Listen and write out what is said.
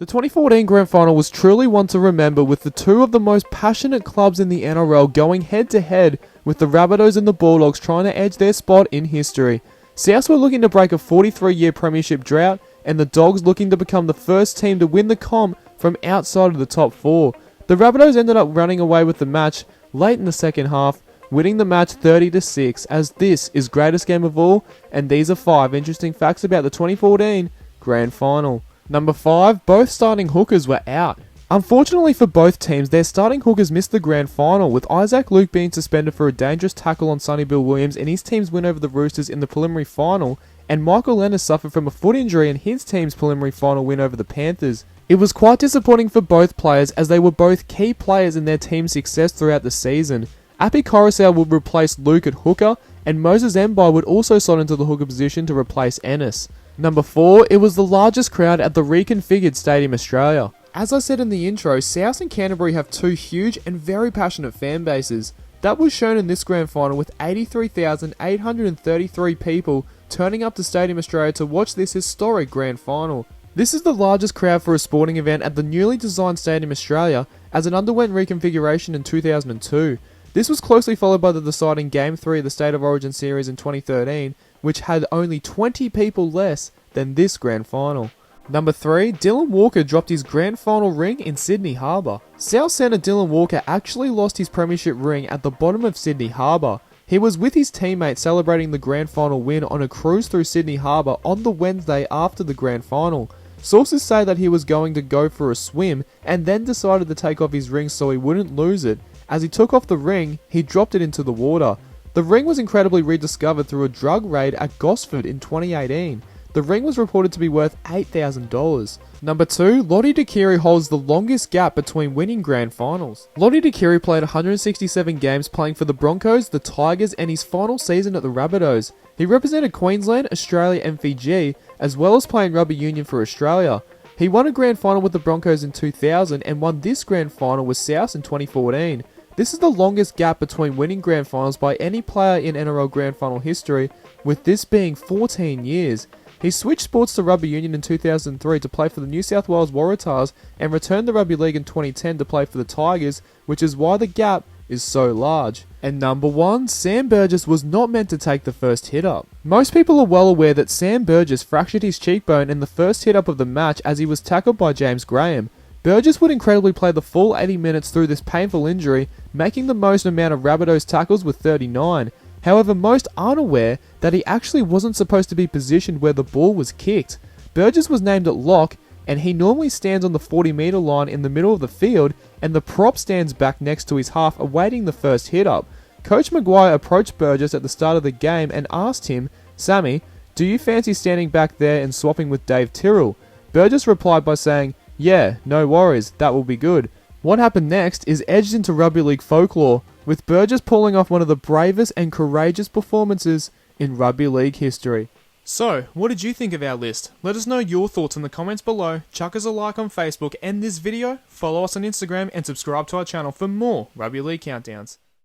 2014 Grand Final was truly one to remember, with the two of the most passionate clubs in the NRL going head to head, with the Rabbitohs and the Bulldogs trying to edge their spot in history. Souths were looking to break a 43-year premiership drought, and the Dogs looking to become the first team to win the comp from outside of the top four. The Rabbitohs ended up running away with the match late in the second half, winning the match 30-6, as this is greatest game of all, and these are 5 interesting facts about the 2014 Grand Final. Number 5, both starting hookers were out. Unfortunately for both teams, their starting hookers missed the Grand Final, with Isaac Luke being suspended for a dangerous tackle on Sonny Bill Williams in his team's win over the Roosters in the preliminary final, and Michael Leonard suffered from a foot injury in his team's preliminary final win over the Panthers. It was quite disappointing for both players, as they were both key players in their team's success throughout the season. Api Coruscant would replace Luke at hooker, and Moses Mbai would also slot into the hooker position to replace Ennis. Number 4, it was the largest crowd at the reconfigured Stadium Australia. As I said in the intro, South and Canterbury have two huge and very passionate fan bases. That was shown in this Grand Final, with 83,833 people turning up to Stadium Australia to watch this historic Grand Final. This is the largest crowd for a sporting event at the newly designed Stadium Australia, as it underwent reconfiguration in 2002. This was closely followed by the deciding Game 3 of the State of Origin series in 2013, which had only 20 people less than this Grand Final. Number 3, Dylan Walker dropped his Grand Final ring in Sydney Harbour. South centre Dylan Walker actually lost his premiership ring at the bottom of Sydney Harbour. He was with his teammates celebrating the Grand Final win on a cruise through Sydney Harbour on the Wednesday after the Grand Final. Sources say that he was going to go for a swim and then decided to take off his ring so he wouldn't lose it. As he took off the ring, he dropped it into the water. The ring was incredibly rediscovered through a drug raid at Gosford in 2018. The ring was reported to be worth $8,000. Number 2, Lottie Dakiri holds the longest gap between winning Grand Finals. Lottie Dakiri played 167 games playing for the Broncos, the Tigers, and his final season at the Rabbitohs. He represented Queensland, Australia and Fiji, as well as playing rugby union for Australia. He won a Grand Final with the Broncos in 2000 and won this Grand Final with South in 2014. This is the longest gap between winning Grand Finals by any player in NRL Grand Final history, with this being 14 years. He switched sports to rugby union in 2003 to play for the New South Wales Waratahs and returned to rugby league in 2010 to play for the Tigers, which is why the gap is so large. And number 1, Sam Burgess was not meant to take the first hit up. Most people are well aware that Sam Burgess fractured his cheekbone in the first hit up of the match as he was tackled by James Graham. Burgess would incredibly play the full 80 minutes through this painful injury, making the most amount of Rabbitohs tackles with 39. However, most aren't aware that he actually wasn't supposed to be positioned where the ball was kicked. Burgess was named at lock, and he normally stands on the 40-metre line in the middle of the field, and the prop stands back next to his half awaiting the first hit up. Coach Maguire approached Burgess at the start of the game and asked him, "Sammy, do you fancy standing back there and swapping with Dave Tyrrell?" Burgess replied by saying, "Yeah, no worries, that will be good." What happened next is edged into rugby league folklore, with Burgess pulling off one of the bravest and courageous performances in rugby league history. So, what did you think of our list? Let us know your thoughts in the comments below, chuck us a like on Facebook and this video, follow us on Instagram and subscribe to our channel for more rugby league countdowns.